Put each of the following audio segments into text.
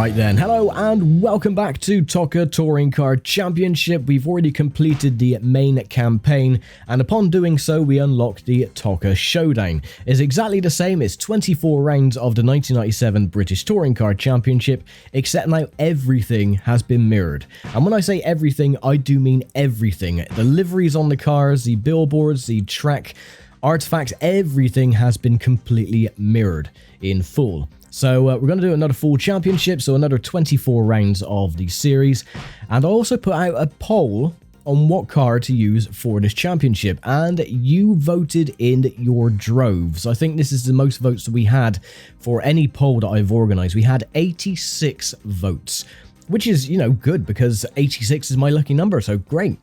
Alright then, hello and welcome back to ToCA Touring Car Championship. We've already completed the main campaign, and upon doing so we unlocked the ToCA Showdown. It's exactly the same, it's 24 rounds of the 1997 British Touring Car Championship, except now everything has been mirrored. And when I say everything, I do mean everything. The liveries on the cars, the billboards, the track, artifacts, everything has been completely mirrored in full. So we're going to do another full championship, so another 24 rounds of the series. And I also put out a poll on what car to use for this championship, and you voted in your droves. I think this is the most votes that we had for any poll that I've organised. We had 86 votes, which is, you know, good because 86 is my lucky number, so great.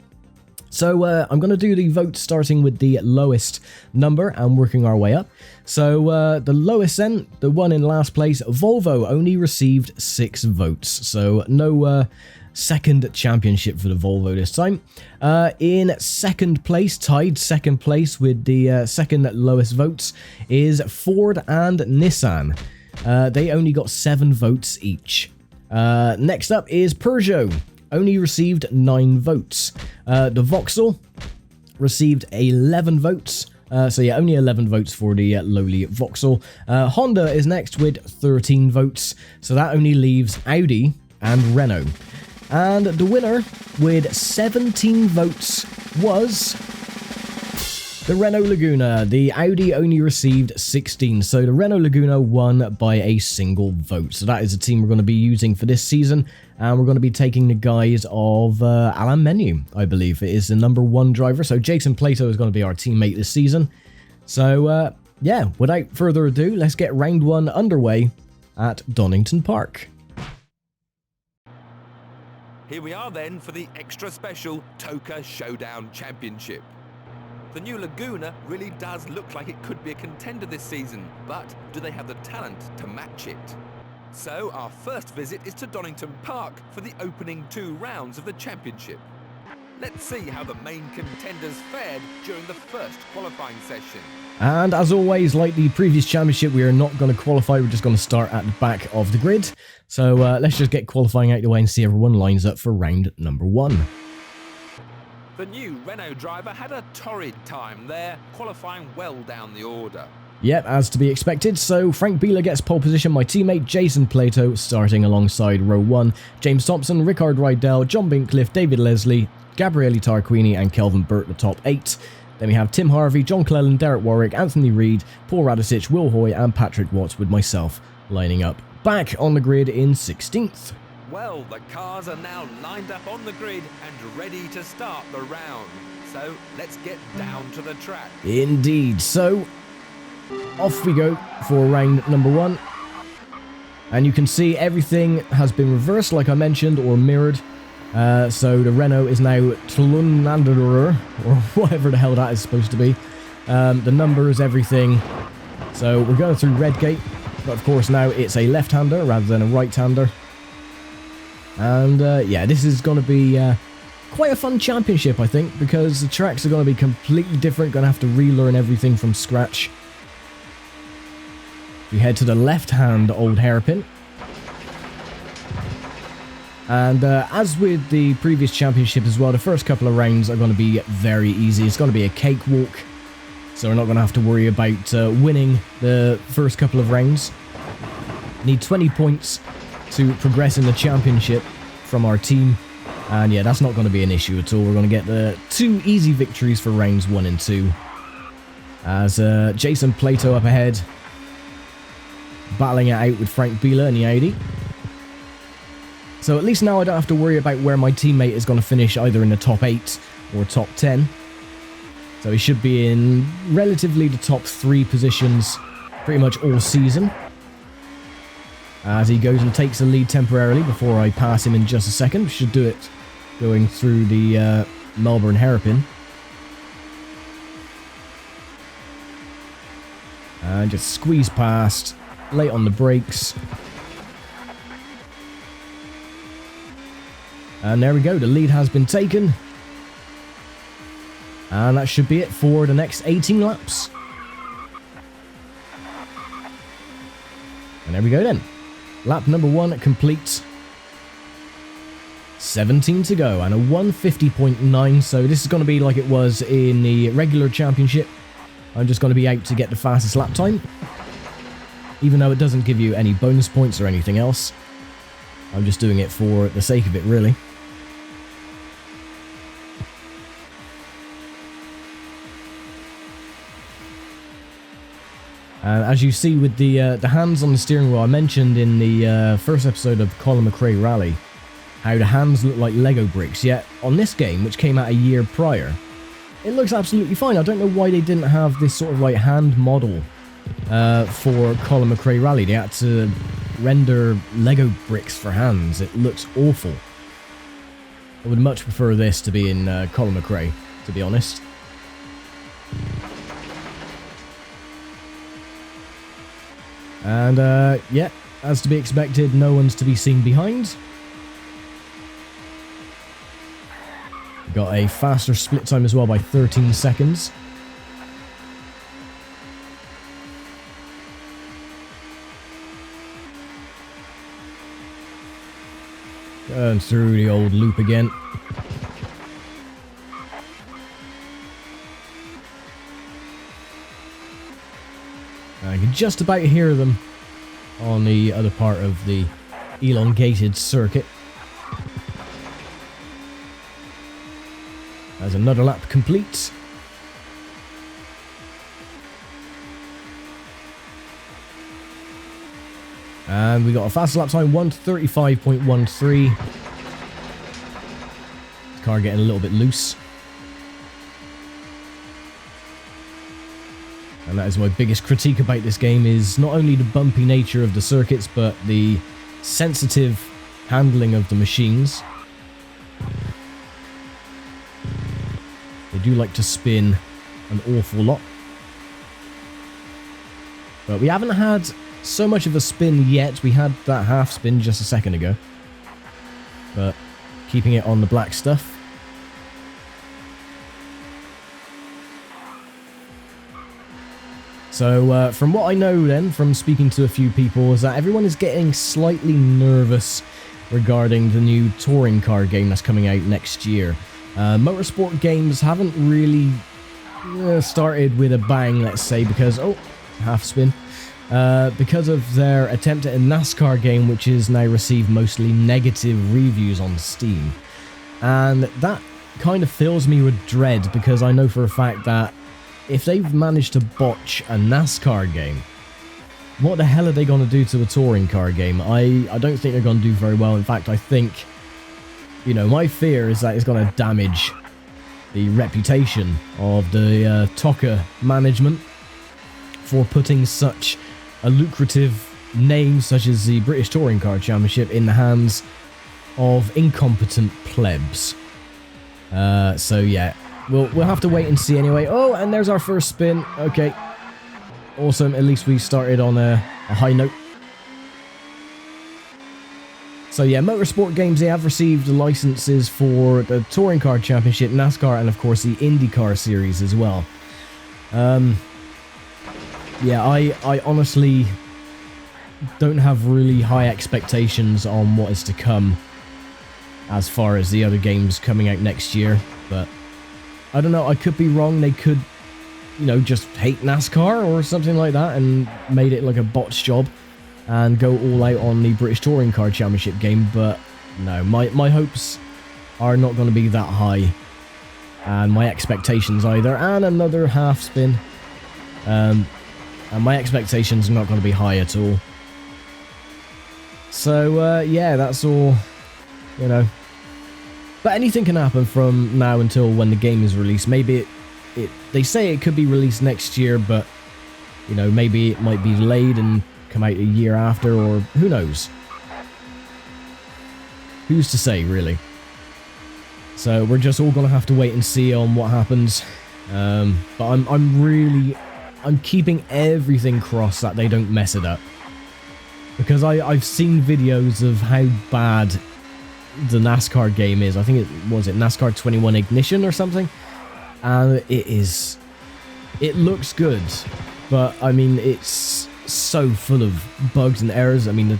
So I'm going to do the votes starting with the lowest number and working our way up. So the lowest then, the one in last place, Volvo, only received 6 votes. So no second championship for the Volvo this time. In second place, tied second place with the second lowest votes, is Ford and Nissan. They only got 7 votes each. Next up is Peugeot. Only received 9 votes. The Vauxhall received 11 votes. So yeah, only 11 votes for the lowly Vauxhall. Honda is next with 13 votes. So that only leaves Audi and Renault. And the winner with 17 votes was the Renault Laguna. The Audi only received 16, so the Renault Laguna won by a single vote. So that is the team we're going to be using for this season, and we're going to be taking the guise of Alain Menu, I believe. It is the #1 driver, so Jason Plato is going to be our teammate this season. So yeah, without further ado, let's get round 1 underway at Donington Park. Here we are then for the extra special ToCA Showdown Championship. The new Laguna really does look like it could be a contender this season, but do they have the talent to match it? So our first visit is to Donington Park for the opening 2 rounds of the championship. Let's see how the main contenders fared during the first qualifying session. And as always, like the previous championship, we are not going to qualify, we're just going to start at the back of the grid. So let's just get qualifying out of the way and see everyone lines up for round number 1. The new Renault driver had a torrid time there, qualifying well down the order. Yep, as to be expected. So Frank Bieler gets pole position, my teammate Jason Plato starting alongside row 1. James Thompson, Rickard Rydell, John Bincliffe, David Leslie, Gabriele Tarquini and Kelvin Burt the top 8. Then we have Tim Harvey, John Clellan, Derek Warwick, Anthony Reid, Paul Radicic, Will Hoy and Patrick Watts, with myself lining up back on the grid in 16th. Well, the cars are now lined up on the grid and ready to start the round. So let's get down to the track. Indeed. So off we go for round number 1. And you can see everything has been reversed, like I mentioned, or mirrored. So the Renault is now Tlunanderer, or whatever the hell that is supposed to be. The numbers, everything. So we're going through Redgate, but of course now it's a left-hander rather than a right-hander. And yeah, this is going to be quite a fun championship, I think, because the tracks are going to be completely different. Going to have to relearn everything from scratch. We head to the left-hand old hairpin. And as with the previous championship as well, the first couple of rounds are going to be very easy. It's going to be a cakewalk, so we're not going to have to worry about winning the first couple of rounds. Need 20 points to progress in the championship from our team, and yeah, that's not going to be an issue at all. We're going to get the 2 easy victories for rounds 1 and 2. As Jason Plato up ahead, battling it out with Frank Bieler and the Audi. So at least now I don't have to worry about where my teammate is going to finish, either in the top 8 or top 10. So he should be in relatively the top 3 positions pretty much all season, as he goes and takes the lead temporarily before I pass him in just a second. Should do it going through the Melbourne hairpin. And just squeeze past, late on the brakes. And there we go, the lead has been taken. And that should be it for the next 18 laps. And there we go then. Lap number 1 complete. 17 to go and a 150.9, so this is going to be like it was in the regular championship. I'm just going to be out to get the fastest lap time, even though it doesn't give you any bonus points or anything else. I'm just doing it for the sake of it, really. As you see with the hands on the steering wheel, I mentioned in the first episode of Colin McRae Rally how the hands look like Lego bricks, yet on this game, which came out a year prior, it looks absolutely fine. I don't know why they didn't have this sort of like hand model for Colin McRae Rally. They had to render Lego bricks for hands. It looks awful. I would much prefer this to be in Colin McRae, to be honest. And yeah, as to be expected, no one's to be seen behind. Got a faster split time as well by 13 seconds. Going through the old loop again. I can just about hear them on the other part of the elongated circuit. There's another lap complete. And we got a fast lap time, 1:35.13. Car getting a little bit loose. And that is my biggest critique about this game, is not only the bumpy nature of the circuits, but the sensitive handling of the machines. They do like to spin an awful lot. But we haven't had so much of a spin yet. We had that half spin just a second ago. But keeping it on the black stuff. So from what I know then, from speaking to a few people, is that everyone is getting slightly nervous regarding the new touring car game that's coming out next year. Motorsport games haven't really started with a bang, let's say, because, oh, half spin, because of their attempt at a NASCAR game, which has now received mostly negative reviews on Steam. And that kind of fills me with dread, because I know for a fact that if they've managed to botch a NASCAR game, what the hell are they going to do to a touring car game? I don't think they're going to do very well. In fact, I think, you know, my fear is that it's going to damage the reputation of the ToCA management for putting such a lucrative name such as the British Touring Car Championship in the hands of incompetent plebs. So yeah, we'll have to wait and see anyway. Oh, and there's our first spin. Okay, awesome. At least we started on a high note. So yeah, Motorsport games, they have received licenses for the Touring Car Championship, NASCAR, and of course the IndyCar series as well. Yeah, I honestly don't have really high expectations on what is to come as far as the other games coming out next year, but I don't know, I could be wrong. They could, you know, just hate NASCAR or something like that and made it like a botch job and go all out on the British Touring Car Championship game, but no, my hopes are not going to be that high, and my expectations either. And another half spin, and my expectations are not going to be high at all. So yeah, that's all, you know. But anything can happen from now until when the game is released. Maybe they say it could be released next year, but you know, maybe it might be delayed and come out a year after, or who knows? Who's to say, really? So we're just all gonna have to wait and see on what happens. But I'm keeping everything crossed that they don't mess it up, because I've seen videos of how bad the NASCAR game is. I think was NASCAR 21 Ignition or something, and it looks good, but I mean, it's so full of bugs and errors. I mean,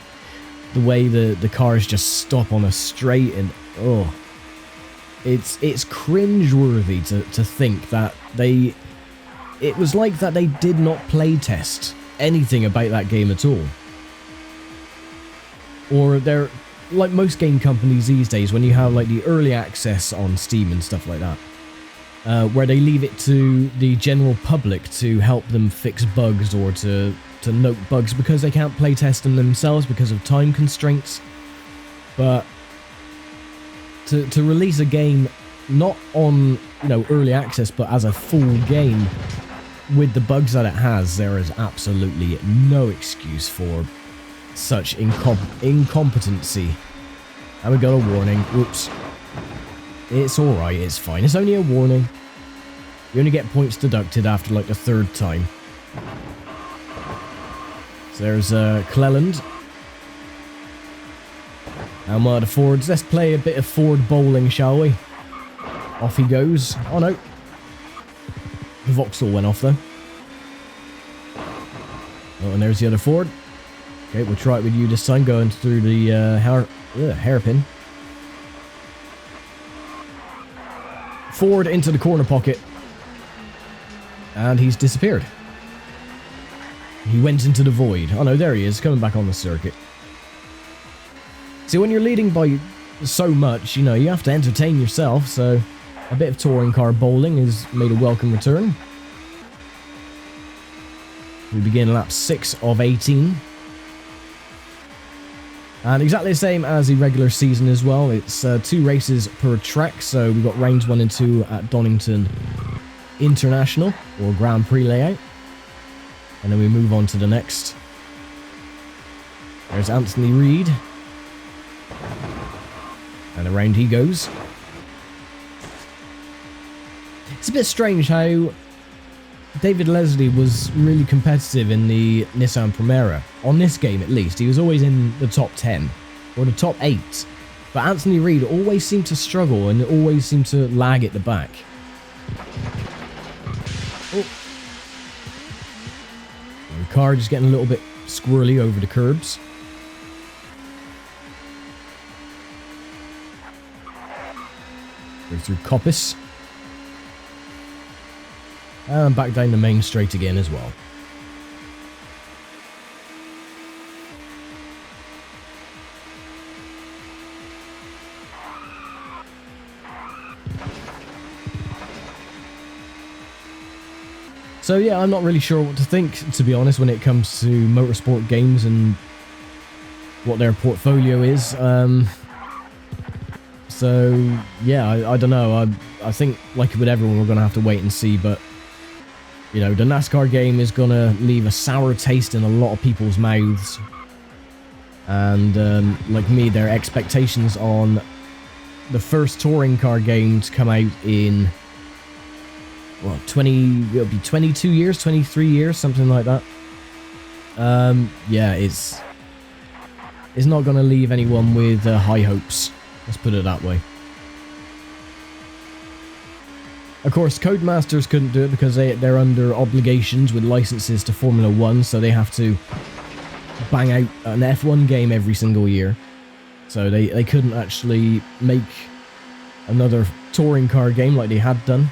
the way the cars just stop on a straight, and oh, it's cringeworthy to think that it was like that they did not play test anything about that game at all. Or they're like most game companies these days, when you have like the early access on Steam and stuff like that, where they leave it to the general public to help them fix bugs or to note bugs because they can't play test them themselves because of time constraints. But to release a game not on, you know, early access, but as a full game with the bugs that it has, there is absolutely no excuse for such incompetency. And we got a warning. Whoops. It's alright, it's fine. It's only a warning. You only get points deducted after like the third time. So there's Cleland. And one of the Fords. Let's play a bit of Ford bowling, shall we? Off he goes. Oh no. The Vauxhall went off though. Oh, and there's the other Ford. Okay, we'll try it with you this time, going through the hairpin. Ford into the corner pocket. And he's disappeared. He went into the void. Oh no, there he is, coming back on the circuit. See, when you're leading by so much, you know, you have to entertain yourself, so a bit of touring car bowling has made a welcome return. We begin lap 6 of 18. And exactly the same as the regular season as well. It's 2 races per track, so we've got rounds 1 and 2 at Donington International, or Grand Prix layout. And then we move on to the next. There's Anthony Reid. And around he goes. It's a bit strange how David Leslie was really competitive in the Nissan Primera. On this game, at least. He was always in the top 10. Or the top 8. But Anthony Reid always seemed to struggle and always seemed to lag at the back. Oh. The car just getting a little bit squirrely over the curbs. Go through Coppice. And back down the main straight again as well. So yeah, I'm not really sure what to think, to be honest, when it comes to motorsport games and what their portfolio is. So yeah, I don't know. I think, like with everyone, we're going to have to wait and see, but you know, the NASCAR game is going to leave a sour taste in a lot of people's mouths. And like me, their expectations on the first touring car game to come out in, well, it'll be 22 years, 23 years, something like that. Yeah, it's not going to leave anyone with high hopes. Let's put it that way. Of course, Codemasters couldn't do it because they're under obligations with licenses to Formula 1, so they have to bang out an F1 game every single year. So they couldn't actually make another touring car game like they had done.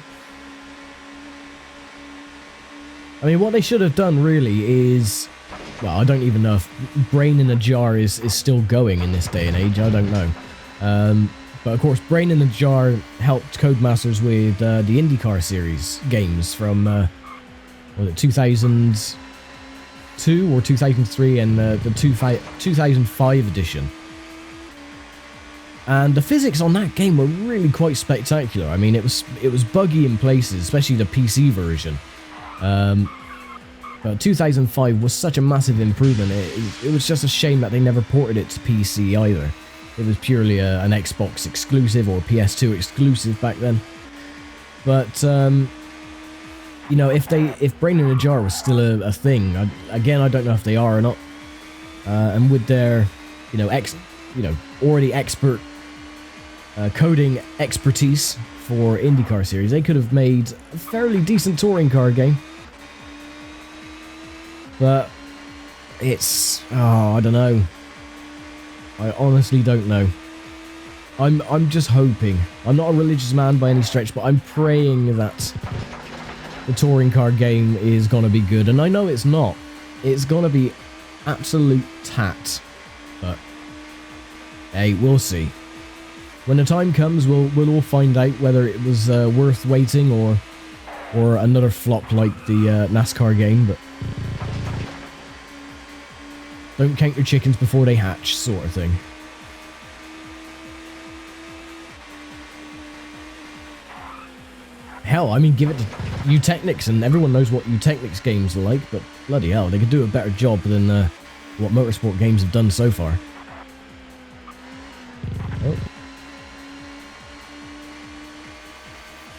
I mean, what they should have done really is, well, I don't even know if Brain in a Jar is still going in this day and age. I don't know. But of course, Brain in a Jar helped Codemasters with the IndyCar series games from was it 2002 or 2003 and the 2005 edition. And the physics on that game were really quite spectacular. I mean, it was buggy in places, especially the PC version. But 2005 was such a massive improvement. It was just a shame that they never ported it to PC either. It was purely an Xbox exclusive or PS2 exclusive back then. But you know, if Brain in a Jar was still a thing, again, I don't know if they are or not. And with their, you know, already expert coding expertise for IndyCar series, they could have made a fairly decent touring car game. But it's, oh, I don't know. I honestly don't know. I'm just hoping. I'm not a religious man by any stretch, but I'm praying that the touring car game is going to be good. And I know it's not. It's going to be absolute tat. But, hey, we'll see. When the time comes, we'll all find out whether it was worth waiting or another flop like the NASCAR game. But don't count your chickens before they hatch, sort of thing. Hell, I mean, give it to Eutechnics, and everyone knows what Eutechnics games are like, but bloody hell, they could do a better job than what Motorsport games have done so far. Oh.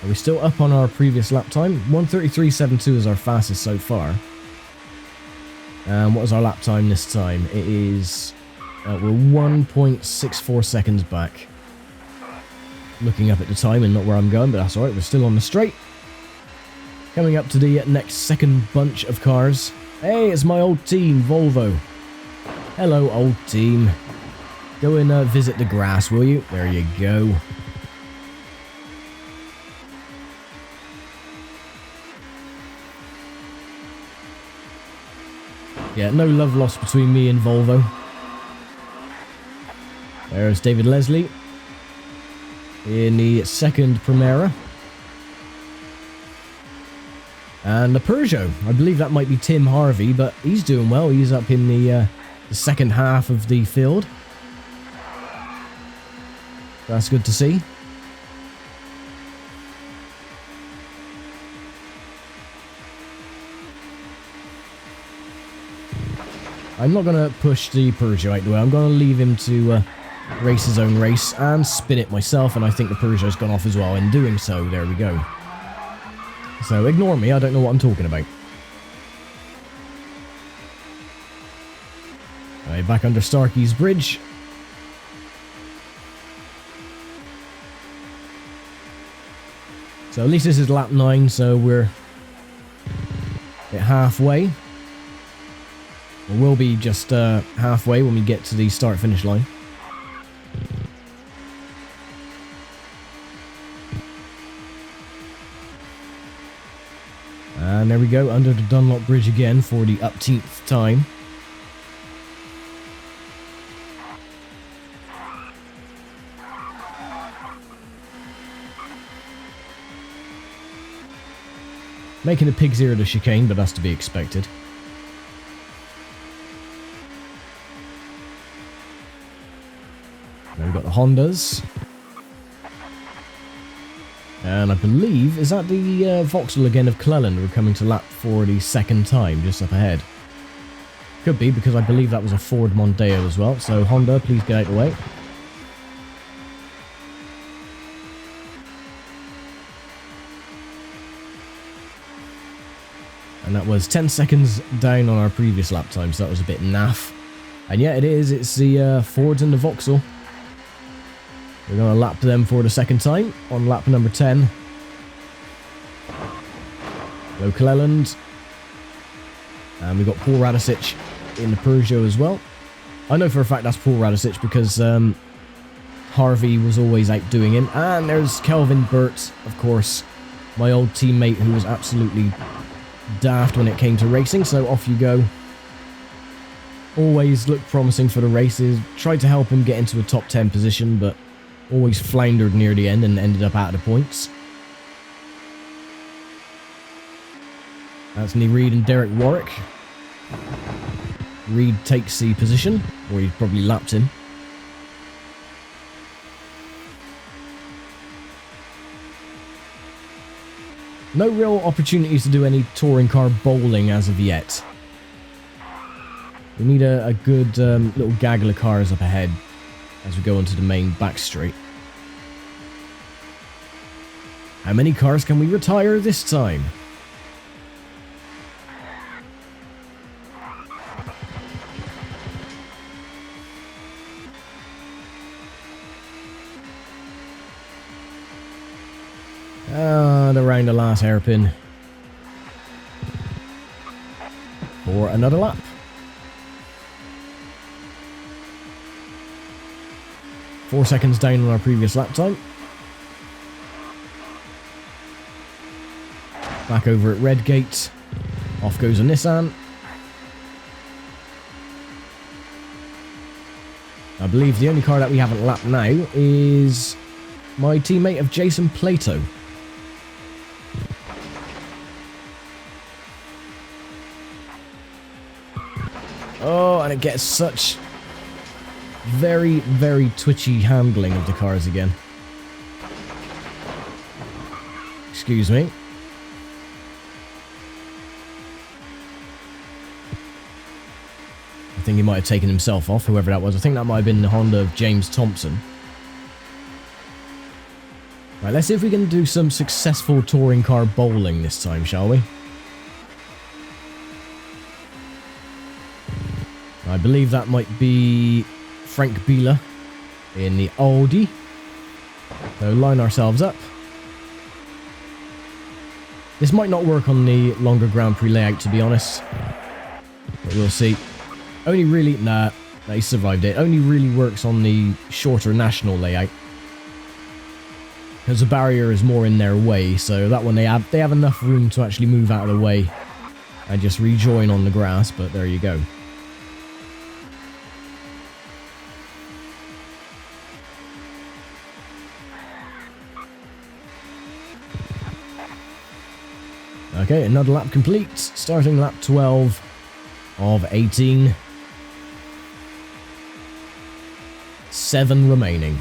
Are we still up on our previous lap time? 1:33.72 is our fastest so far. What was our lap time this time? It is... we're 1.64 seconds back. Looking up at the time and not where I'm going, but that's alright, we're still on the straight. Coming up to the next second bunch of cars. Hey, it's my old team, Volvo. Hello, old team. Go and visit the grass, will you? There you go. Yeah, no love lost between me and Volvo. There's David Leslie in the second Primera. And the Peugeot. I believe that might be Tim Harvey, but he's doing well. He's up in the second half of the field. That's good to see. I'm not going to push the Peugeot out the way. I'm going to leave him to race his own race and spin it myself, and I think the Peugeot's gone off as well in doing so. There we go. So ignore me, I don't know what I'm talking about. Alright, back under Starkey's bridge. So at least this is lap 9, so we're at halfway. We'll be just halfway when we get to the start-finish line. And there we go, under the Dunlop Bridge again for the upteenth time. Making a pig's ear of the chicane, but that's to be expected. Then we've got the Hondas. And I believe, is that the Vauxhall again of Cleland who are coming to lap for the second time, just up ahead? Could be, because I believe that was a Ford Mondeo as well. So Honda, please get out of the way. And that was 10 seconds down on our previous lap time, so that was a bit naff. And yeah, it is. It's the Fords and the Vauxhall. We're going to lap them for the second time on lap number 10. Local Elland. And we've got Paul Radicic in the Peugeot as well. I know for a fact that's Paul Radicic because Harvey was always outdoing him. And there's Kelvin Burt, of course, my old teammate who was absolutely daft when it came to racing. So off you go. Always looked promising for the races. Tried to help him get into a top 10 position, but always floundered near the end and ended up out of the points. Anthony Reid and Derek Warwick. Reid takes the position, or he probably lapped him. No real opportunities to do any touring car bowling as of yet. We need a good little gaggle of cars up ahead as we go onto the main back straight. How many cars can we retire this time? And around the last hairpin for another lap. 4 seconds down on our previous lap time. Back over at Redgate. Off goes a Nissan. I believe the only car that we haven't lapped now is my teammate of Jason Plato. Oh, and it gets such very, very twitchy handling of the cars again. Excuse me. I think he might have taken himself off, whoever that was. I think that might have been the Honda of James Thompson. Right, let's see if we can do some successful touring car bowling this time, shall we? I believe that might be Frank Bieler in the Audi. So line ourselves up. This might not work on the longer Grand Prix layout, to be honest. But we'll see. Only really... Nah, he survived it. Only really works on the shorter national layout. Because the barrier is more in their way, so that one they have enough room to actually move out of the way and just rejoin on the grass, but there you go. Okay, another lap complete. Starting lap 12 of 18. 7 remaining.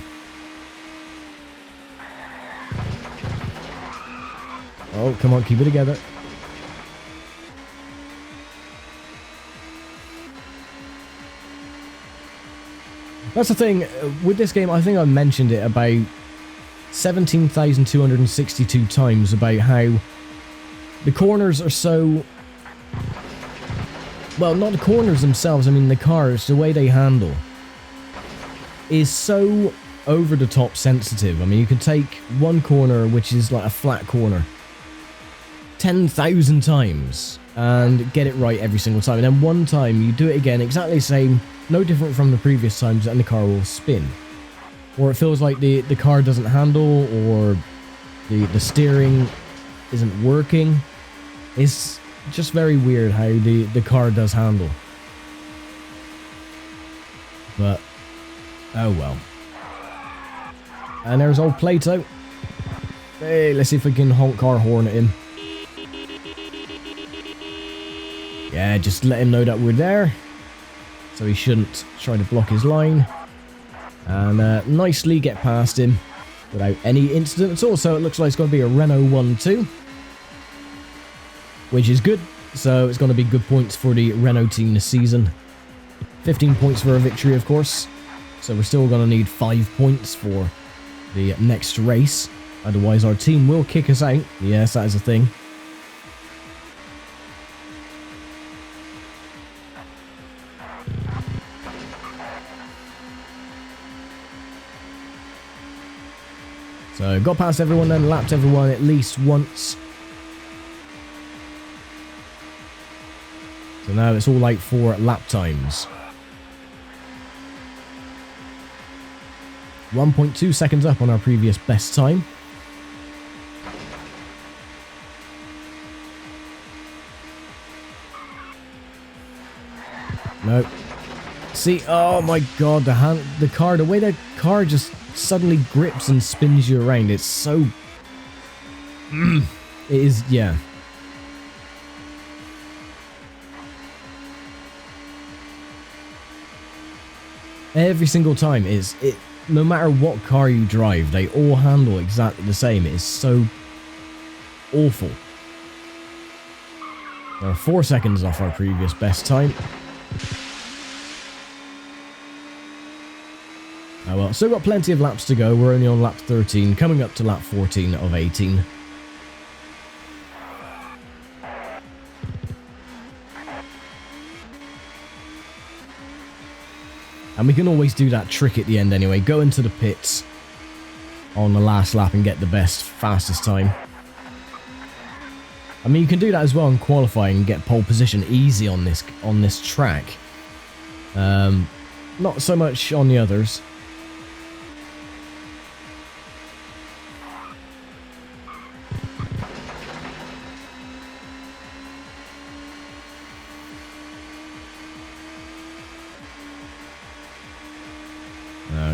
Oh, come on, keep it together. That's the thing, with this game, I think I mentioned it about 17,262 times about how the corners are so... Well, not the corners themselves, I mean the cars, the way they handle is so over-the-top sensitive. I mean, you can take one corner, which is like a flat corner, 10,000 times and get it right every single time. And then one time, you do it again, exactly the same, no different from the previous times, and the car will spin. Or it feels like the car doesn't handle, or the steering isn't working. It's just very weird how the car does handle. But, oh well. And there's old Plato. Hey, let's see if we can honk our horn at him. Yeah, just let him know that we're there. So he shouldn't try to block his line. And nicely get past him without any incident at all. So it looks like it's going to be a Renault 1-2. Which is good. So it's going to be good points for the Renault team this season. 15 points for a victory, of course. So we're still going to need 5 points for the next race. Otherwise our team will kick us out. Yes, that is a thing. So got past everyone then, lapped everyone at least once. So now it's all out for lap times. 1.2 seconds up on our previous best time. No. See, oh my god, the way the car just suddenly grips and spins you around. It's so... It is, yeah. Every single time is it. No matter what car you drive, they all handle exactly the same. It is so awful. We're 4 seconds off our previous best time. Oh well, still got plenty of laps to go. We're only on lap 13, coming up to lap 14 of 18. And we can always do that trick at the end anyway. Go into the pits on the last lap and get the best, fastest time. I mean, you can do that as well in qualifying and get pole position easy on this track. Not so much on the others.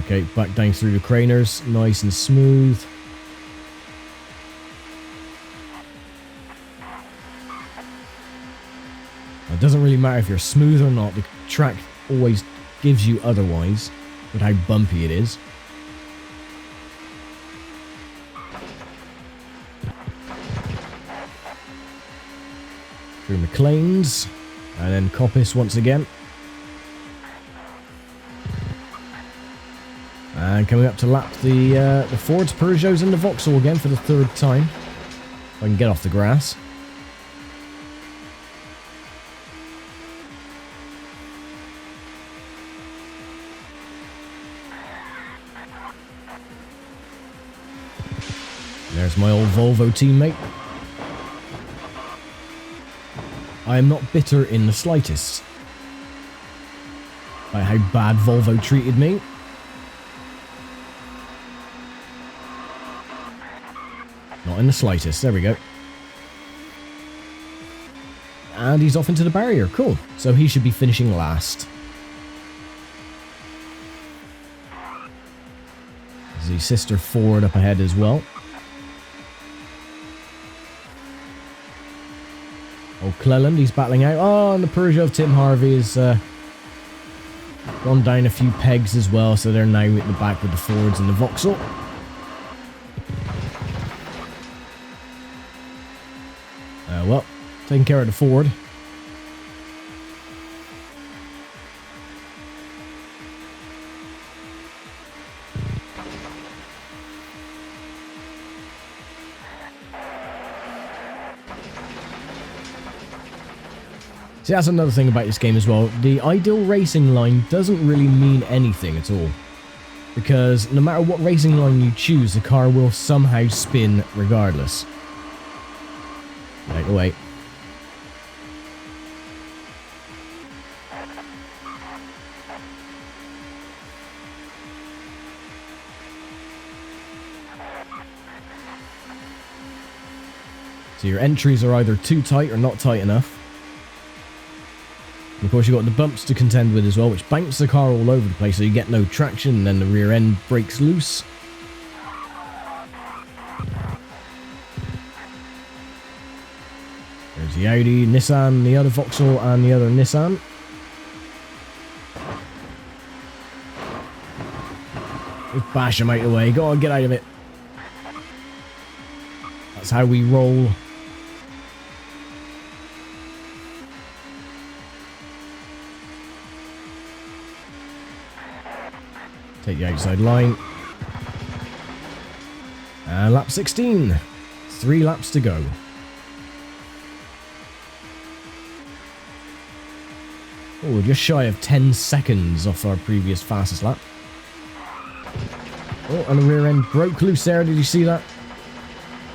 Okay, back down through the craners, nice and smooth. It doesn't really matter if you're smooth or not, the track always gives you otherwise, with how bumpy it is. Through McLean's, and then Coppice once again. And coming up to lap the Fords, Peugeots and the Vauxhall again for the third time. If I can get off the grass. There's my old Volvo teammate. I am not bitter in the slightest by how bad Volvo treated me. Not in the slightest. There we go. And he's off into the barrier. Cool. So he should be finishing last. There's his sister Ford up ahead as well. Oh, Cleland, he's battling out. Oh, and the Peugeot of Tim Harvey has gone down a few pegs as well, so they're now at the back with the Fords and the Vauxhall. Well, taking care of the Ford. See, that's another thing about this game as well. The ideal racing line doesn't really mean anything at all. Because no matter what racing line you choose, the car will somehow spin regardless. Out the way. So your entries are either too tight or not tight enough. And of course, you've got the bumps to contend with as well, which banks the car all over the place, so you get no traction, and then the rear end breaks loose. There's the Audi, Nissan, the other Vauxhall, and the other Nissan. Just bash them out of the way. Go on, get out of it. That's how we roll. Take the outside line. And lap 16. 3 laps to go. Oh, just shy of 10 seconds off our previous fastest lap. Oh, and the rear end broke loose there. Did you see that?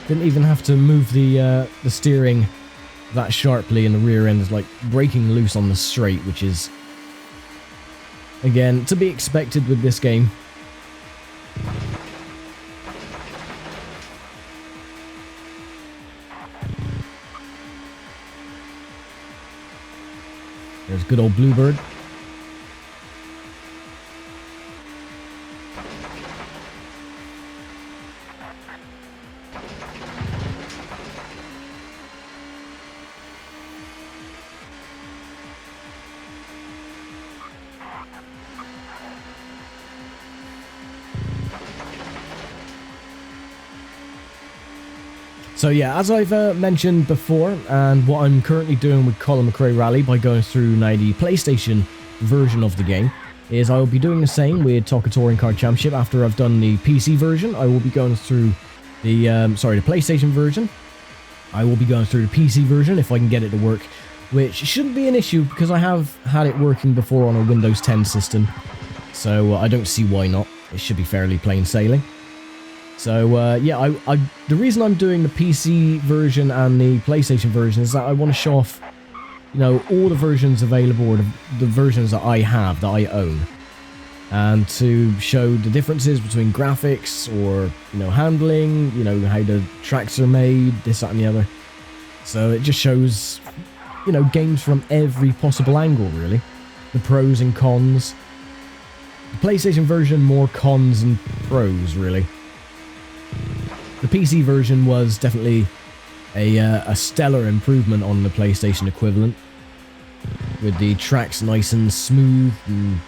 Didn't even have to move the steering that sharply, and the rear end is like breaking loose on the straight, which is, again, to be expected with this game. There's good old Bluebird. So yeah, as I've mentioned before, and what I'm currently doing with Colin McRae Rally by going through now the PlayStation version of the game, is I will be doing the same with ToCA Touring Car Championship. After I've done the PC version, I will be going through the, the PlayStation version. I will be going through the PC version if I can get it to work, which shouldn't be an issue because I have had it working before on a Windows 10 system. So I don't see why not. It should be fairly plain sailing. So, yeah, the reason I'm doing the PC version and the PlayStation version is that I want to show off, you know, all the versions available, or the versions that I have, that I own. And to show the differences between graphics or, you know, handling, you know, how the tracks are made, this, that, and the other. So it just shows, you know, games from every possible angle, really. The pros and cons. The PlayStation version, more cons and pros, really. The PC version was definitely a stellar improvement on the PlayStation equivalent, with the tracks nice and smooth and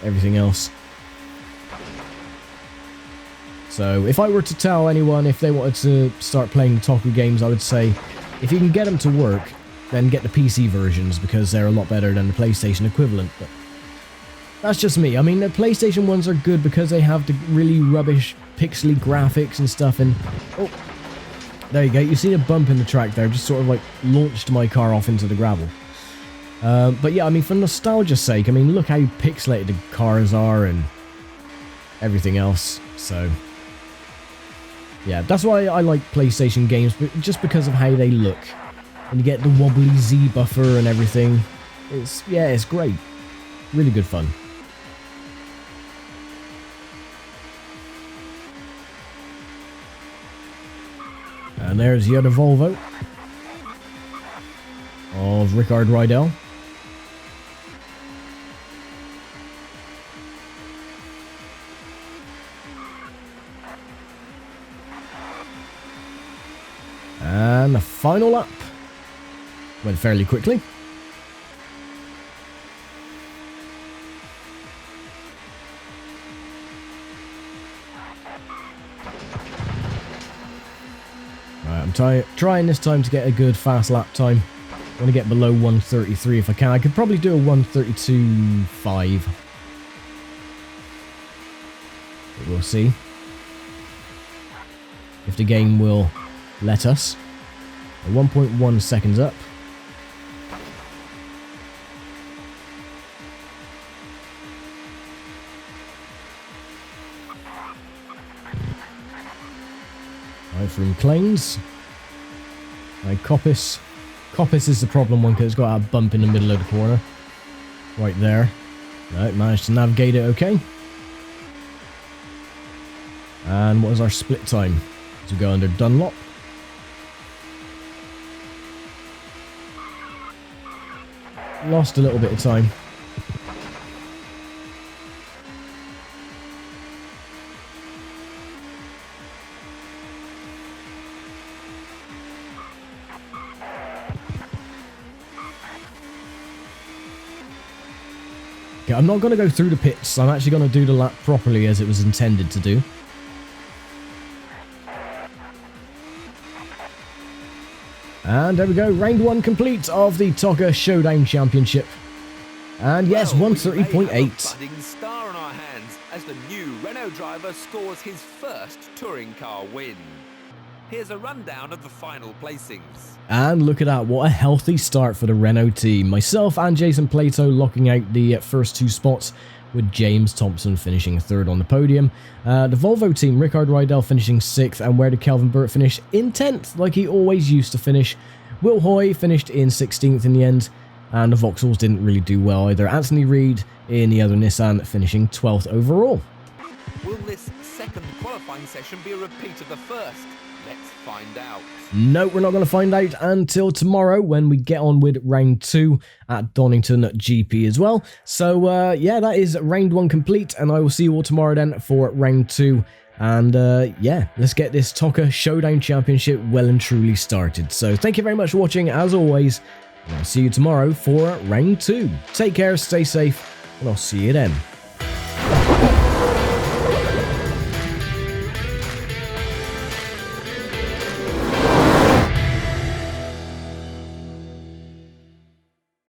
everything else. So if I were to tell anyone if they wanted to start playing the ToCA games, I would say if you can get them to work, then get the PC versions, because they're a lot better than the PlayStation equivalent. But that's just me. I mean, the PlayStation ones are good because they have the really rubbish pixely graphics and stuff, and oh, there you go. You see a bump in the track there, just sort of like launched my car off into the gravel. But yeah, I mean, for nostalgia's sake, I mean, look how pixelated the cars are and everything else. So yeah, that's why I like PlayStation games, but just because of how they look. And you get the wobbly Z buffer and everything. It's great. Really good fun. And there's the other Volvo of Rickard Rydell. And the final lap went fairly quickly. I'm trying this time to get a good fast lap time. I want to get below 1:33 if I can. I could probably do a 1:32.5. But we'll see if the game will let us. 1.1 seconds up. Right, from Claims. Right, Coppice. Coppice is the problem one because it's got a bump in the middle of the corner. Right there. Right, managed to navigate it okay. And what is our split time? So we go under Dunlop. Lost a little bit of time. Okay, I'm not going to go through the pits. I'm actually going to do the lap properly as it was intended to do. And there we go, round 1 complete of the ToCA Showdown Championship. And yes, well, 1:30.8. Budding star on our hands as the new Renault driver scores his first touring car win. Here's a rundown of the final placings. And look at that, what a healthy start for the Renault team. Myself and Jason Plato locking out the first 2 spots, with James Thompson finishing 3rd on the podium. The Volvo team, Rickard Rydell finishing 6th, and where did Kelvin Burt finish? In 10th, like he always used to finish. Will Hoy finished in 16th in the end, and the Vauxhalls didn't really do well either. Anthony Reid in the other Nissan finishing 12th overall. Will this second qualifying session be a repeat of the first? Let's find out. No, we're not going to find out until tomorrow when we get on with round 2 at Donington GP as well. So, yeah, that is round 1 complete, and I will see you all tomorrow then for round 2. And, yeah, let's get this ToCA Showdown Championship well and truly started. So, thank you very much for watching, as always, and I'll see you tomorrow for round 2. Take care, stay safe, and I'll see you then.